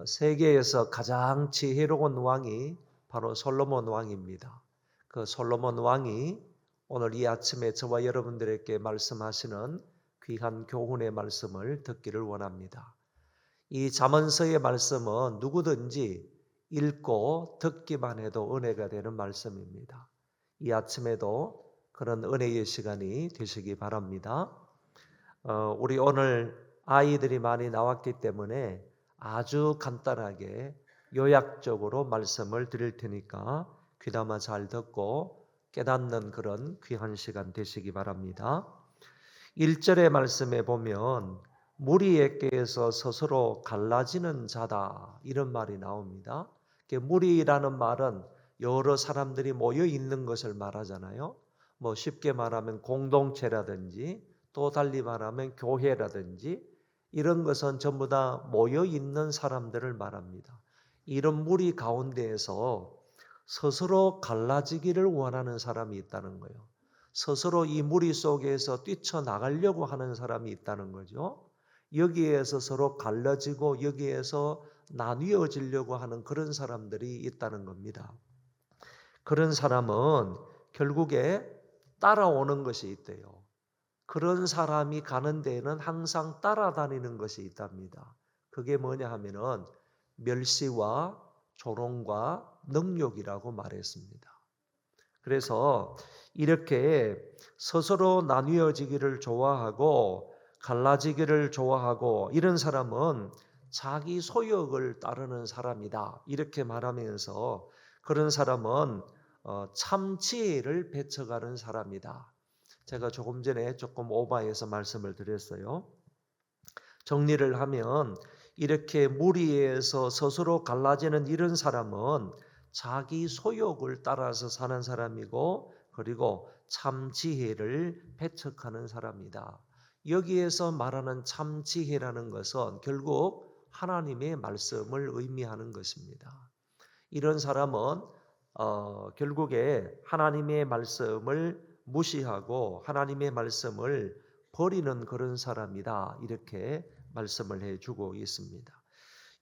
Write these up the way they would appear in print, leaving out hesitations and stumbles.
세계에서 가장 지혜로운 왕이 바로 솔로몬 왕입니다. 그 솔로몬 왕이 오늘 이 아침에 저와 여러분들에게 말씀하시는 귀한 교훈의 말씀을 듣기를 원합니다. 이 잠언서의 말씀은 누구든지 읽고 듣기만 해도 은혜가 되는 말씀입니다. 이 아침에도 그런 은혜의 시간이 되시기 바랍니다. 우리 오늘 아이들이 많이 나왔기 때문에 아주 간단하게 요약적으로 말씀을 드릴 테니까 귀담아 잘 듣고 깨닫는 그런 귀한 시간 되시기 바랍니다. 1절의 말씀에 보면 무리에게서 스스로 갈라지는 자다 이런 말이 나옵니다. 무리라는 말은 여러 사람들이 모여 있는 것을 말하잖아요. 쉽게 말하면 공동체라든지 또 달리 말하면 교회라든지 이런 것은 전부 다 모여 있는 사람들을 말합니다. 이런 무리 가운데에서 스스로 갈라지기를 원하는 사람이 있다는 거예요. 스스로 이 무리 속에서 뛰쳐나가려고 하는 사람이 있다는 거죠. 여기에서 서로 갈라지고 여기에서 나뉘어지려고 하는 그런 사람들이 있다는 겁니다. 그런 사람은 결국에 따라오는 것이 있대요. 그런 사람이 가는 데에는 항상 따라다니는 것이 있답니다. 그게 뭐냐 하면은 멸시와 조롱과 능욕이라고 말했습니다. 그래서 이렇게 스스로 나뉘어지기를 좋아하고 갈라지기를 좋아하고 이런 사람은 자기 소욕을 따르는 사람이다. 이렇게 말하면서 그런 사람은 참 지혜를 배척하는 사람이다. 제가 조금 전에 조금 오버해서 말씀을 드렸어요. 정리를 하면 이렇게 무리에서 스스로 갈라지는 이런 사람은 자기 소욕을 따라서 사는 사람이고 그리고 참 지혜를 배척하는 사람이다. 여기에서 말하는 참 지혜라는 것은 결국 하나님의 말씀을 의미하는 것입니다. 이런 사람은 결국에 하나님의 말씀을 무시하고 하나님의 말씀을 버리는 그런 사람이다. 이렇게 말씀을 해주고 있습니다.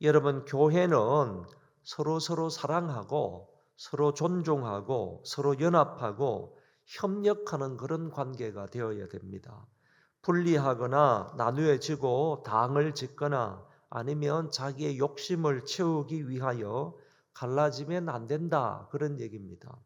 여러분, 교회는 서로 사랑하고 서로 존중하고 서로 연합하고 협력하는 그런 관계가 되어야 됩니다. 분리하거나 나누어지고 당을 짓거나 아니면 자기의 욕심을 채우기 위하여 갈라지면 안 된다. 그런 얘기입니다.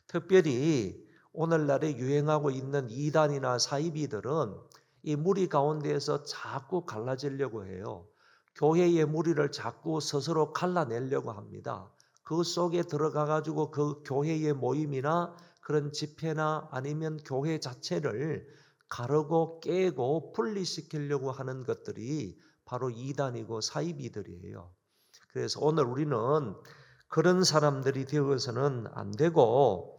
특별히 오늘날에 유행하고 있는 이단이나 사이비들은 이 무리 가운데에서 자꾸 갈라지려고 해요. 교회의 무리를 자꾸 스스로 갈라내려고 합니다. 그 속에 들어가 가지고 그 교회의 모임이나 그런 집회나 아니면 교회 자체를 가르고 깨고 분리시키려고 하는 것들이 바로 이단이고 사이비들이에요. 그래서 오늘 우리는 그런 사람들이 되어서는 안 되고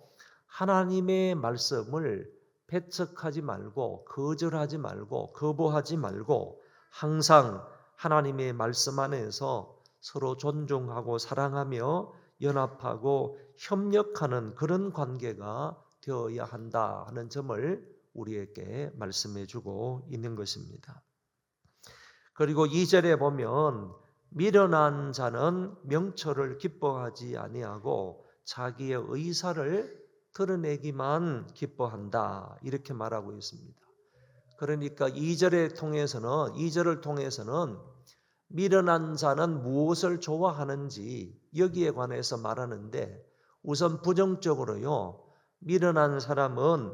하나님의 말씀을 배척하지 말고 거절하지 말고 거부하지 말고 항상 하나님의 말씀 안에서 서로 존중하고 사랑하며 연합하고 협력하는 그런 관계가 되어야 한다 하는 점을 우리에게 말씀해 주고 있는 것입니다. 그리고 2절에 보면 미련한 자는 명철을 기뻐하지 아니하고 자기의 의사를 드러내기만 기뻐한다. 이렇게 말하고 있습니다. 그러니까 2절을 통해서는 미련한 자는 무엇을 좋아하는지 여기에 관해서 말하는데 우선 부정적으로요. 미련한 사람은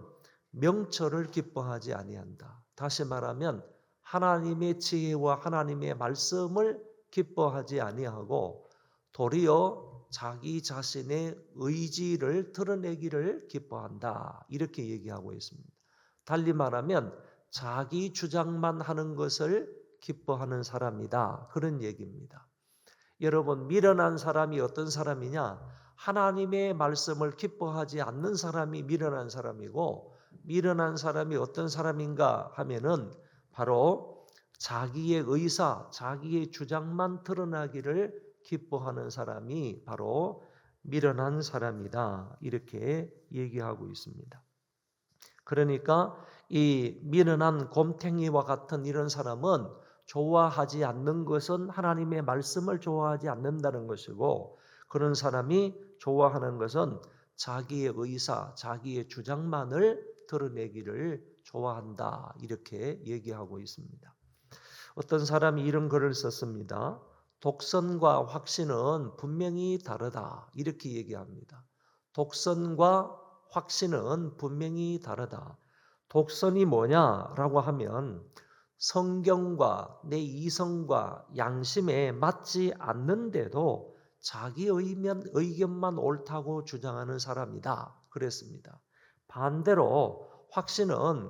명철을 기뻐하지 아니한다. 다시 말하면 하나님의 지혜와 하나님의 말씀을 기뻐하지 아니하고 도리어 자기 자신의 의지를 드러내기를 기뻐한다. 이렇게 얘기하고 있습니다. 달리 말하면 자기 주장만 하는 것을 기뻐하는 사람이다. 그런 얘기입니다. 여러분, 미련한 사람이 어떤 사람이냐? 하나님의 말씀을 기뻐하지 않는 사람이 미련한 사람이고 미련한 사람이 어떤 사람인가 하면은 바로 자기의 의사, 자기의 주장만 드러나기를 기뻐하는 사람이 바로 미련한 사람이다. 이렇게 얘기하고 있습니다. 그러니까 이 미련한 곰탱이와 같은 이런 사람은 좋아하지 않는 것은 하나님의 말씀을 좋아하지 않는다는 것이고, 그런 사람이 좋아하는 것은 자기의 의사, 자기의 주장만을 드러내기를 좋아한다, 이렇게 얘기하고 있습니다. 어떤 사람이 이런 글을 썼습니다. 독선과 확신은 분명히 다르다, 이렇게 얘기합니다. 독선과 확신은 분명히 다르다. 독선이 뭐냐라고 하면 성경과 내 이성과 양심에 맞지 않는데도 자기 의견만 옳다고 주장하는 사람이다, 그랬습니다. 반대로 확신은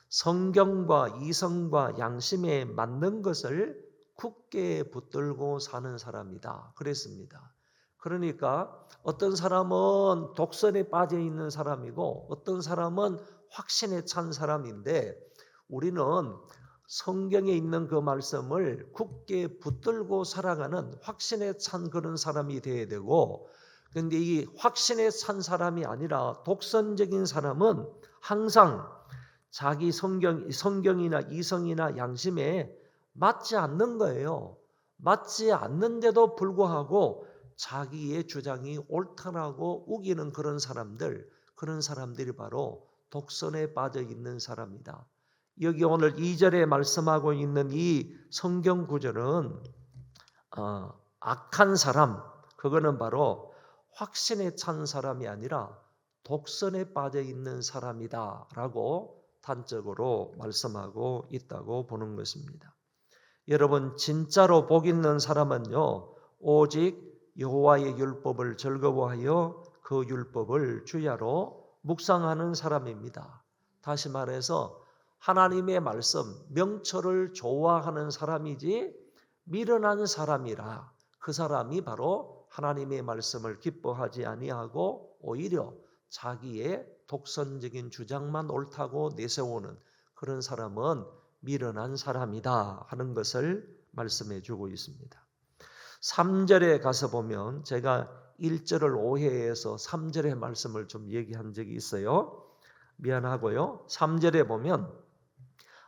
성경과 이성과 양심에 맞는 것을 굳게 붙들고 사는 사람이다, 그랬습니다. 그러니까 어떤 사람은 독선에 빠져 있는 사람이고 어떤 사람은 확신에 찬 사람인데, 우리는 성경에 있는 그 말씀을 굳게 붙들고 살아가는 확신에 찬 그런 사람이 되어야 되고, 그런데 이 확신에 찬 사람이 아니라 독선적인 사람은 항상 자기 성경이나 이성이나 양심에 맞지 않는 거예요. 맞지 않는데도 불구하고 자기의 주장이 옳다라고 우기는 그런 사람들이 바로 독선에 빠져 있는 사람이다. 여기 오늘 2절에 말씀하고 있는 이 성경 구절은 악한 사람, 그거는 바로 확신에 찬 사람이 아니라 독선에 빠져 있는 사람이다 라고 단적으로 말씀하고 있다고 보는 것입니다. 여러분, 진짜로 복 있는 사람은요, 오직 여호와의 율법을 즐거워하여 그 율법을 주야로 묵상하는 사람입니다. 다시 말해서 하나님의 말씀, 명철을 좋아하는 사람이지 미련한 사람이라 그 사람이 바로 하나님의 말씀을 기뻐하지 아니하고 오히려 자기의 독선적인 주장만 옳다고 내세우는 그런 사람은 미련한 사람이다 하는 것을 말씀해 주고 있습니다. 3절에 가서 보면, 제가 1절을 오해해서 3절의 말씀을 좀 얘기한 적이 있어요. 미안하고요. 3절에 보면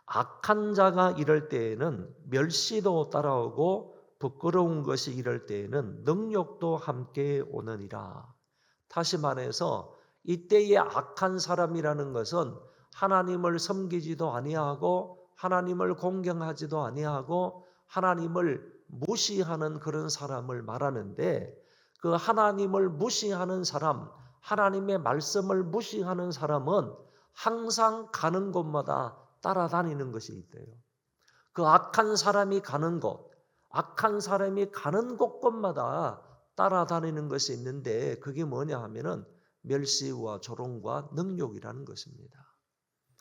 악한 자가 이럴 때에는 멸시도 따라오고 부끄러운 것이 이럴 때에는 능욕도 함께 오느니라. 다시 말해서 이때의 악한 사람이라는 것은 하나님을 섬기지도 아니하고 하나님을 공경하지도 아니하고 하나님을 무시하는 그런 사람을 말하는데, 그 하나님을 무시하는 사람, 하나님의 말씀을 무시하는 사람은 항상 가는 곳마다 따라다니는 것이 있대요. 그 악한 사람이 가는 곳, 악한 사람이 가는 곳곳마다 따라다니는 것이 있는데, 그게 뭐냐 하면은 멸시와 조롱과 능욕이라는 것입니다.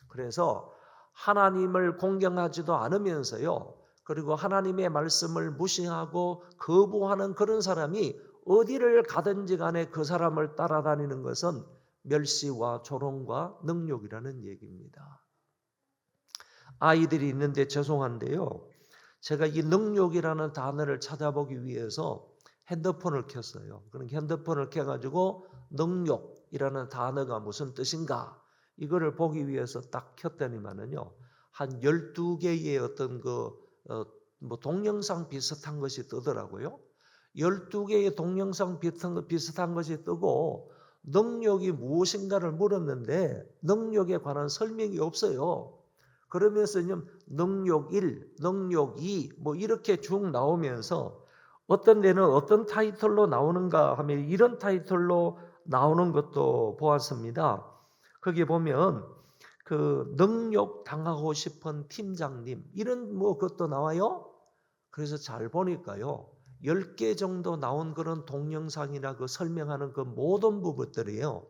그래서 하나님을 공경하지도 않으면서요, 그리고 하나님의 말씀을 무시하고 거부하는 그런 사람이 어디를 가든지 간에 그 사람을 따라다니는 것은 멸시와 조롱과 능욕이라는 얘기입니다. 아이들이 있는데 죄송한데요, 제가 이 능욕이라는 단어를 찾아보기 위해서 핸드폰을 켰어요. 그러니까 핸드폰을 켜가지고 능욕이라는 단어가 무슨 뜻인가, 이거를 보기 위해서 딱 켰더니만은요, 한 12개의 어떤 동영상 비슷한 것이 뜨더라고요. 12개의 동영상 비슷한 것이 뜨고 능욕이 무엇인가를 물었는데 능욕에 관한 설명이 없어요. 그러면서 능욕 1, 능욕 2 이렇게 쭉 나오면서 어떤 데는 어떤 타이틀로 나오는가 하면 이런 타이틀로 나오는 것도 보았습니다. 거기 보면 그 능욕 당하고 싶은 팀장님, 이런 것도 나와요. 그래서 잘 보니까요, 10개 정도 나온 그런 동영상이나 그 설명하는 그 모든 부분들이요,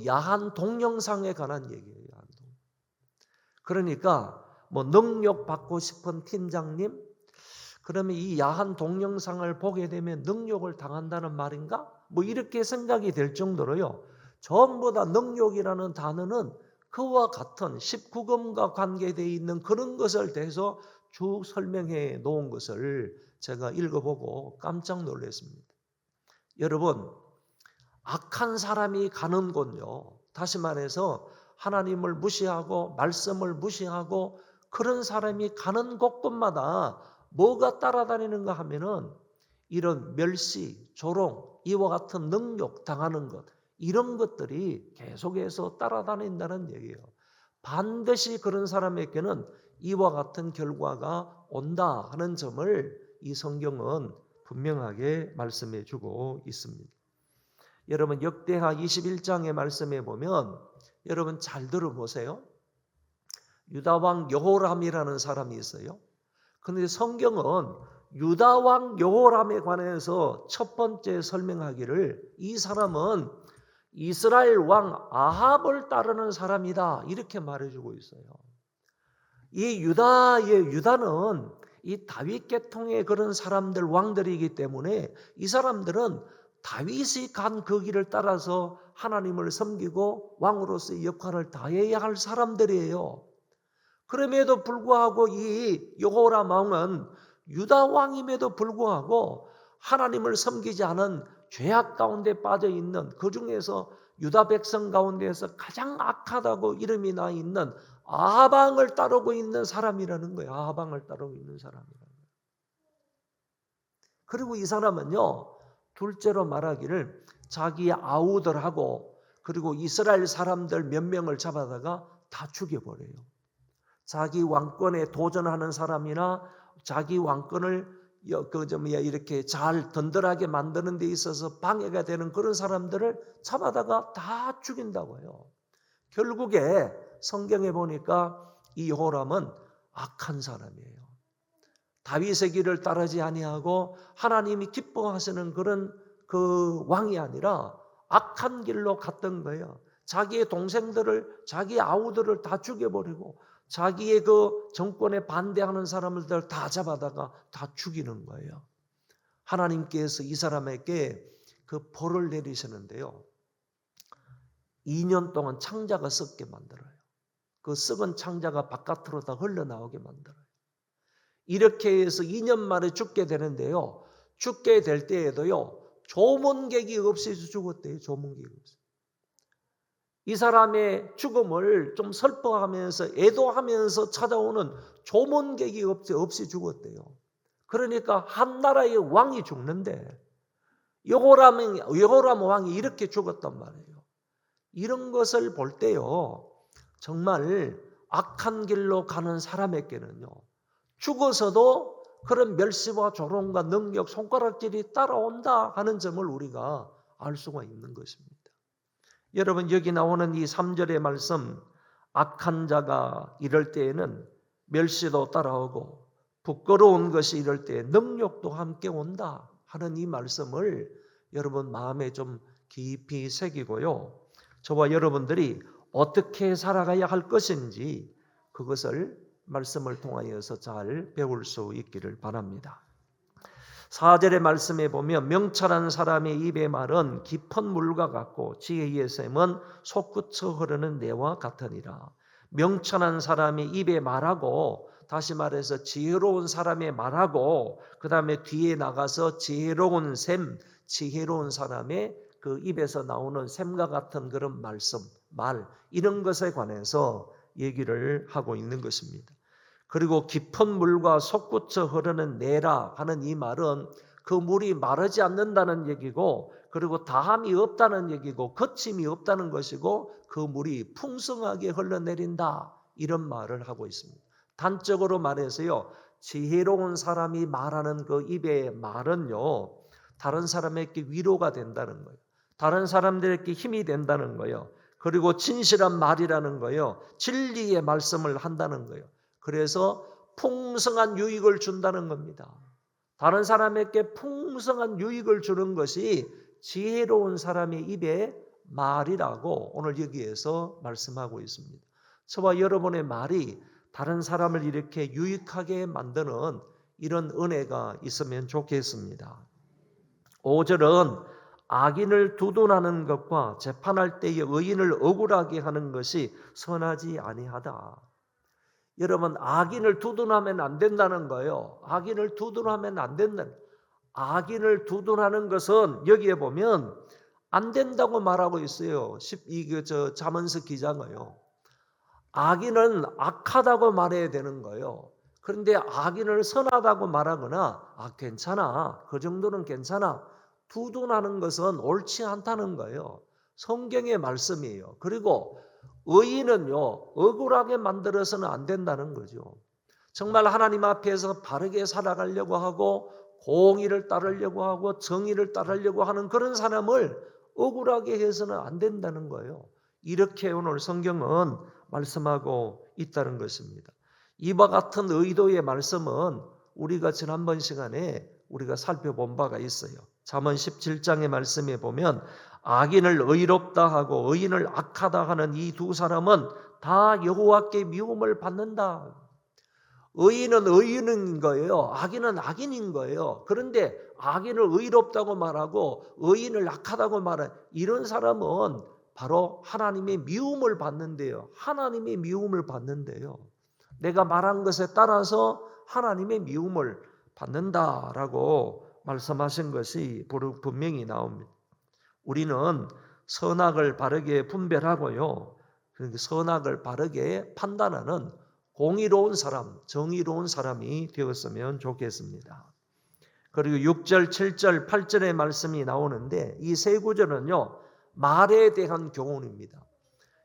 야한 동영상에 관한 얘기예요. 야한 그러니까 능욕 받고 싶은 팀장님, 그러면 이 야한 동영상을 보게 되면 능욕을 당한다는 말인가? 이렇게 생각이 될 정도로요, 전부 다 능욕이라는 단어는 그와 같은 19금과 관계되어 있는 그런 것을 대해서 쭉 설명해 놓은 것을 제가 읽어보고 깜짝 놀랐습니다. 여러분, 악한 사람이 가는 곳요, 다시 말해서 하나님을 무시하고 말씀을 무시하고 그런 사람이 가는 곳곳마다 뭐가 따라다니는가 하면은 이런 멸시, 조롱, 이와 같은 능욕 당하는 것, 이런 것들이 계속해서 따라다닌다는 얘기예요. 반드시 그런 사람에게는 이와 같은 결과가 온다 하는 점을 이 성경은 분명하게 말씀해 주고 있습니다. 여러분 역대하 21장의 말씀에 보면 여러분 잘 들어보세요. 유다왕 여호람이라는 사람이 있어요. 그런데 성경은 유다왕 여호람에 관해서 첫 번째 설명하기를 이 사람은 이스라엘 왕 아합을 따르는 사람이다 이렇게 말해주고 있어요. 이 유다는 이 다윗 계통의 그런 사람들 왕들이기 때문에 이 사람들은 다윗이 간 그 길을 따라서 하나님을 섬기고 왕으로서의 역할을 다해야 할 사람들이에요. 그럼에도 불구하고 이 여호람 왕은 유다 왕임에도 불구하고 하나님을 섬기지 않은 죄악 가운데 빠져 있는 그 중에서 유다 백성 가운데에서 가장 악하다고 이름이 나 있는 아합 왕을 따르고 있는 사람이라는 거예요. 아합 왕을 따르고 있는 사람이라는 거예요. 그리고 이 사람은요, 둘째로 말하기를 자기 아우들하고 그리고 이스라엘 사람들 몇 명을 잡아다가 다 죽여버려요. 자기 왕권에 도전하는 사람이나 자기 왕권을 이렇게 잘 든든하게 만드는 데 있어서 방해가 되는 그런 사람들을 잡아다가 다 죽인다고 해요. 결국에 성경에 보니까 이 여호람은 악한 사람이에요. 다윗의 길을 따르지 아니하고 하나님이 기뻐하시는 그런 그 왕이 아니라 악한 길로 갔던 거예요. 자기의 동생들을, 자기 아우들을 다 죽여버리고 자기의 그 정권에 반대하는 사람들 다 잡아다가 다 죽이는 거예요. 하나님께서 이 사람에게 그 벌을 내리시는데요. 2년 동안 창자가 썩게 만들어요. 그 썩은 창자가 바깥으로 다 흘러나오게 만들어요. 이렇게 해서 2년 만에 죽게 되는데요. 죽게 될 때에도요. 조문객이 없이 죽었대요. 조문객이 없이. 이 사람의 죽음을 좀 슬퍼하면서 애도하면서 찾아오는 조문객이 없이 죽었대요. 그러니까 한 나라의 왕이 죽는데 여호람 왕이 이렇게 죽었단 말이에요. 이런 것을 볼 때요. 정말 악한 길로 가는 사람에게는요. 죽어서도 그런 멸시와 조롱과 능력, 손가락질이 따라온다 하는 점을 우리가 알 수가 있는 것입니다. 여러분 여기 나오는 이 3절의 말씀, 악한 자가 이럴 때에는 멸시도 따라오고 부끄러운 것이 이럴 때 능력도 함께 온다 하는 이 말씀을 여러분 마음에 좀 깊이 새기고요. 저와 여러분들이 어떻게 살아가야 할 것인지 그것을 말씀을 통하여서 잘 배울 수 있기를 바랍니다. 4절의 말씀에 보면 명철한 사람의 입의 말은 깊은 물과 같고 지혜의 샘은 솟구쳐 흐르는 내와 같으니라. 명철한 사람의 입의 말하고 다시 말해서 지혜로운 사람의 말하고 그 다음에 뒤에 나가서 지혜로운 샘, 지혜로운 사람의 그 입에서 나오는 샘과 같은 그런 말씀, 말 이런 것에 관해서 얘기를 하고 있는 것입니다. 그리고 깊은 물과 솟구쳐 흐르는 내라 하는 이 말은 그 물이 마르지 않는다는 얘기고 그리고 다함이 없다는 얘기고 거침이 없다는 것이고 그 물이 풍성하게 흘러내린다 이런 말을 하고 있습니다. 단적으로 말해서요. 지혜로운 사람이 말하는 그 입의 말은요. 다른 사람에게 위로가 된다는 거예요. 다른 사람들에게 힘이 된다는 거예요. 그리고 진실한 말이라는 거예요. 진리의 말씀을 한다는 거예요. 그래서 풍성한 유익을 준다는 겁니다. 다른 사람에게 풍성한 유익을 주는 것이 지혜로운 사람의 입의 말이라고 오늘 여기에서 말씀하고 있습니다. 저와 여러분의 말이 다른 사람을 이렇게 유익하게 만드는 이런 은혜가 있으면 좋겠습니다. 5절은 악인을 두둔하는 것과 재판할 때의 의인을 억울하게 하는 것이 선하지 아니하다. 여러분 악인을 두둔하면 안 된다는 거예요. 악인을 두둔하면 안 된다. 악인을 두둔하는 것은 여기에 보면 안 된다고 말하고 있어요. 잠언서 기자가요. 악인은 악하다고 말해야 되는 거예요. 그런데 악인을 선하다고 말하거나 괜찮아, 그 정도는 괜찮아, 두둔하는 것은 옳지 않다는 거예요. 성경의 말씀이에요. 그리고 의인은요, 억울하게 만들어서는 안 된다는 거죠. 정말 하나님 앞에서 바르게 살아가려고 하고 공의를 따르려고 하고 정의를 따르려고 하는 그런 사람을 억울하게 해서는 안 된다는 거예요. 이렇게 오늘 성경은 말씀하고 있다는 것입니다. 이와 같은 의도의 말씀은 우리가 지난번 시간에 우리가 살펴본 바가 있어요. 잠언 17장의 말씀에 보면 악인을 의롭다 하고 의인을 악하다 하는 이 두 사람은 다 여호와께 미움을 받는다. 의인은 의인인 거예요. 악인은 악인인 거예요. 그런데 악인을 의롭다고 말하고 의인을 악하다고 말하는 이런 사람은 바로 하나님의 미움을 받는데요. 하나님의 미움을 받는데요. 내가 말한 것에 따라서 하나님의 미움을 받는다라고 말씀하신 것이 분명히 나옵니다. 우리는 선악을 바르게 분별하고요. 선악을 바르게 판단하는 공의로운 사람, 정의로운 사람이 되었으면 좋겠습니다. 그리고 6절, 7절, 8절의 말씀이 나오는데 이 세 구절은요, 말에 대한 교훈입니다.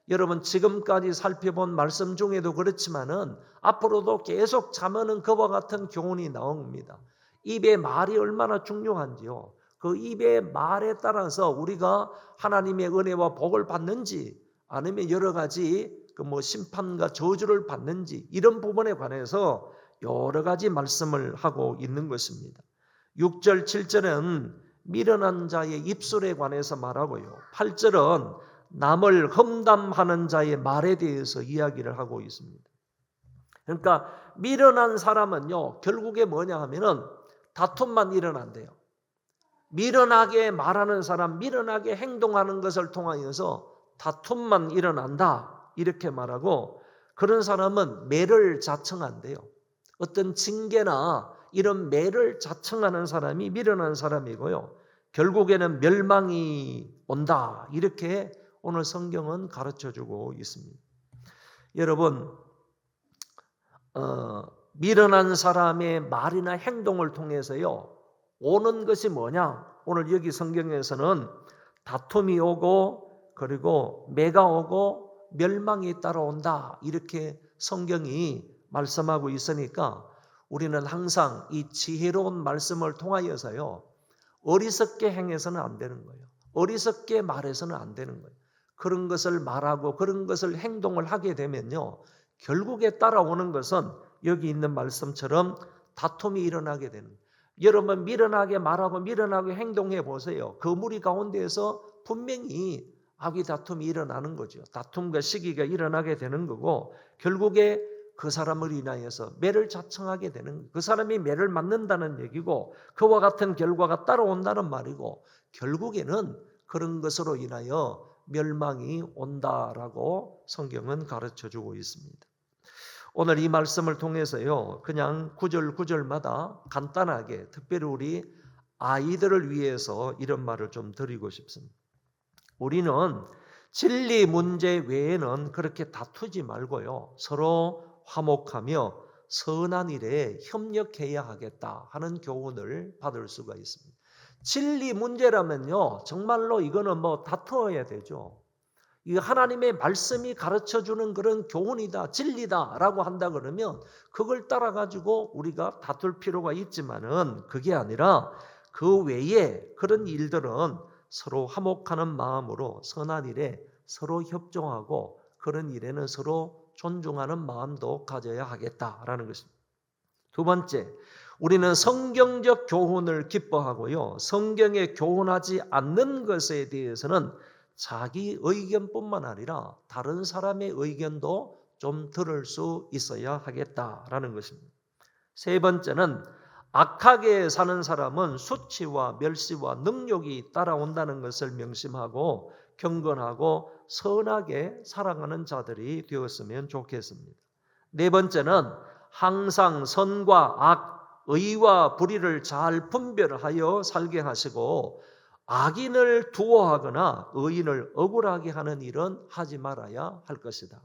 여러분 지금까지 살펴본 말씀 중에도 그렇지만은 앞으로도 계속 자면은 그와 같은 교훈이 나옵니다. 입의 말이 얼마나 중요한지요. 그 입의 말에 따라서 우리가 하나님의 은혜와 복을 받는지 아니면 여러 가지 심판과 저주를 받는지 이런 부분에 관해서 여러 가지 말씀을 하고 있는 것입니다. 6절, 7절은 미련한 자의 입술에 관해서 말하고요. 8절은 남을 험담하는 자의 말에 대해서 이야기를 하고 있습니다. 그러니까 미련한 사람은요, 결국에 뭐냐 하면은 다툼만 일어난대요. 미련하게 말하는 사람, 미련하게 행동하는 것을 통하여서 다툼만 일어난다. 이렇게 말하고 그런 사람은 매를 자청한대요. 어떤 징계나 이런 매를 자청하는 사람이 미련한 사람이고요. 결국에는 멸망이 온다. 이렇게 오늘 성경은 가르쳐주고 있습니다. 여러분, 미련한 사람의 말이나 행동을 통해서요, 오는 것이 뭐냐? 오늘 여기 성경에서는 다툼이 오고 그리고 매가 오고 멸망이 따라온다. 이렇게 성경이 말씀하고 있으니까 우리는 항상 이 지혜로운 말씀을 통하여서요, 어리석게 행해서는 안 되는 거예요. 어리석게 말해서는 안 되는 거예요. 그런 것을 말하고 그런 것을 행동을 하게 되면요, 결국에 따라오는 것은 여기 있는 말씀처럼 다툼이 일어나게 되는 거예요. 여러분 미련하게 말하고 미련하게 행동해 보세요. 그 무리 가운데에서 분명히 악의 다툼이 일어나는 거죠. 다툼과 시기가 일어나게 되는 거고 결국에 그 사람을 인하여서 매를 자청하게 되는 거예요. 그 사람이 매를 맞는다는 얘기고 그와 같은 결과가 따라온다는 말이고 결국에는 그런 것으로 인하여 멸망이 온다라고 성경은 가르쳐주고 있습니다. 오늘 이 말씀을 통해서요, 그냥 구절마다 간단하게 특별히 우리 아이들을 위해서 이런 말을 좀 드리고 싶습니다. 우리는 진리 문제 외에는 그렇게 다투지 말고요, 서로 화목하며 선한 일에 협력해야 하겠다 하는 교훈을 받을 수가 있습니다. 진리 문제라면요, 정말로 이거는 다투어야 되죠. 이 하나님의 말씀이 가르쳐주는 그런 교훈이다, 진리다라고 한다 그러면 그걸 따라가지고 우리가 다툴 필요가 있지만은 그게 아니라 그 외에 그런 일들은 서로 화목하는 마음으로 선한 일에 서로 협종하고 그런 일에는 서로 존중하는 마음도 가져야 하겠다라는 것입니다. 두 번째, 우리는 성경적 교훈을 기뻐하고요, 성경에 교훈하지 않는 것에 대해서는 자기 의견뿐만 아니라 다른 사람의 의견도 좀 들을 수 있어야 하겠다라는 것입니다. 세 번째는 악하게 사는 사람은 수치와 멸시와 능욕이 따라온다는 것을 명심하고 경건하고 선하게 살아가는 자들이 되었으면 좋겠습니다. 네 번째는 항상 선과 악, 의와 불의를 잘 분별하여 살게 하시고 악인을 두어하거나 의인을 억울하게 하는 일은 하지 말아야 할 것이다.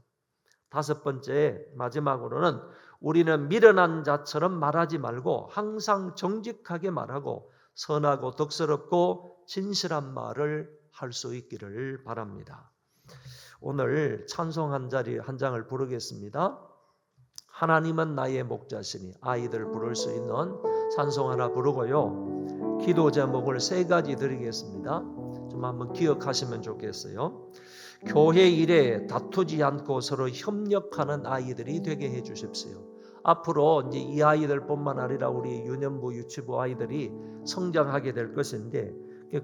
5번째, 마지막으로는 우리는 미련한 자처럼 말하지 말고 항상 정직하게 말하고 선하고 덕스럽고 진실한 말을 할 수 있기를 바랍니다. 오늘 찬송 한 장을 부르겠습니다. 하나님은 나의 목자시니, 아이들 부를 수 있는 찬송 하나 부르고요. 기도 제목을 3가지 드리겠습니다. 좀 한번 기억하시면 좋겠어요. 교회 일에 다투지 않고 서로 협력하는 아이들이 되게 해 주십시오. 앞으로 이제 이 아이들뿐만 아니라 우리 유년부, 유치부 아이들이 성장하게 될 것인데,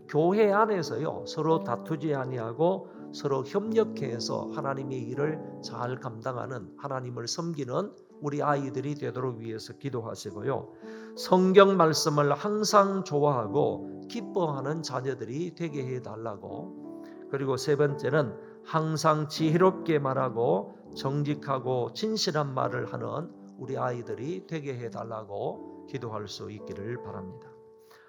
교회 안에서요 서로 다투지 아니하고 서로 협력해서 하나님의 일을 잘 감당하는, 하나님을 섬기는 우리 아이들이 되도록 위해서 기도하시고요. 성경 말씀을 항상 좋아하고 기뻐하는 자녀들이 되게 해달라고. 그리고 3번째는 항상 지혜롭게 말하고 정직하고 진실한 말을 하는 우리 아이들이 되게 해달라고 기도할 수 있기를 바랍니다.